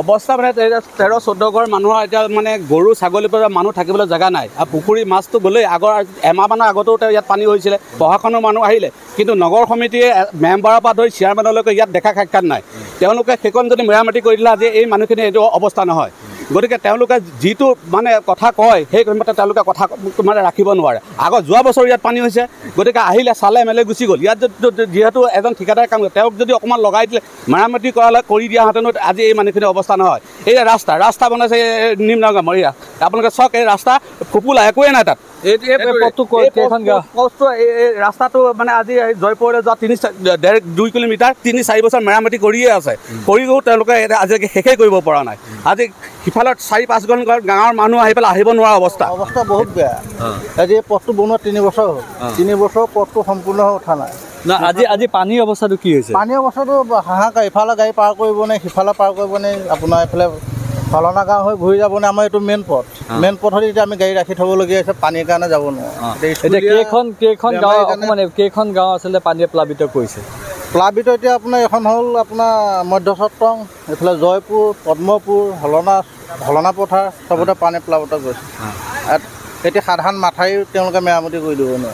অৱস্থা মানে 13-14 ঘৰ মানুহৰ এতিয়া মানে গৰু ছাগলীৰ পৰা মানুহ থাকিবলৈ জেগা নাই আৰু পুখুৰী মাছটো গ'লেই আগৰ এমাহমানৰ আগতো ইয়াত পানী হৈছিলে প্ৰশাসনৰ মানুহ আহিলে কিন্তু নগৰ সমিতিয়ে মেম্বাৰৰ পৰা ধৰি চেয়াৰমেনলৈকে ইয়াত দেখা সাক্ষাৎ নাই তেওঁলোকে সেইখন যদি মেৰামতি কৰি দিলে আজি এই মানুহখিনি এইটো অৱস্থা নহয় গতিকে তেওঁলোকে যিটো মানে কথা কয় সেই মতে তেওঁলোকে কথা মানে ৰাখিব নোৱাৰে আগত যোৱা বছৰ ইয়াত পানী হৈছে গতিকে আহিলে চালে মেলে গুচি গ'ল ইয়াত যিহেতু এজন ঠিকাদাৰ কাম কৰে তেওঁক যদি অকণমান লগাই দিলে মেৰামতি কৰি দিয়াহেঁতেনো আজি এই মানুহখিনি অৱস্থা নহয় এই ৰাস্তা বনাইছে নিম্নগাম এয়া আপোনালোকে চাওক এই ৰাস্তা ফুপুলা একোৱে নাই তাত ৰাস্তাটো মানে আজি জয়পুৰলৈ যোৱা 2 কিলোমিটাৰ 3-4 বছৰ মেৰামতি কৰিয়ে আছে কৰিও তেওঁলোকে আজিলৈকে শেষেই কৰিব পৰা নাই আজি সিফালত 4-5খন গাঁৱৰ মানুহ আহি পেলাই আহিব নোৱাৰা অৱস্থা বহুত বেয়া আজি পথটো বনোৱা 3 বছৰ হ'ল 3 বছৰ পথটো সম্পূৰ্ণ হৈ উঠা নাই আজি পানীৰ অৱস্থাটো কি হৈছে পানীৰ অৱস্থাটো হাহাকাৰ ইফালে গাড়ী পাৰ কৰিব নে সিফালে পাৰ কৰিব নে আপোনাৰ এইফালে ফলনা গাঁও হৈ ঘূৰি যাব নে আমাৰ এইটো মেইন পথত এতিয়া আমি গাড়ী ৰাখি থ'বলগীয়া হৈছে পানীৰ কাৰণে যাব নোৱাৰোঁ কেইখন গাঁও আচলতে পানীয়ে প্লাবিত কৰিছে প্লাবিত এতিয়া আপোনাৰ এখন হ'ল আপোনাৰ মধ্যচত্ৰং এইফালে জয়পুৰ পদ্মপুৰ হলনা পথাৰ চবতে পানী প্লাবিত গৈছে এতিয়া সাধাৰণ মাথাউৰি তেওঁলোকে মেৰামতি কৰি দিব নোৱাৰে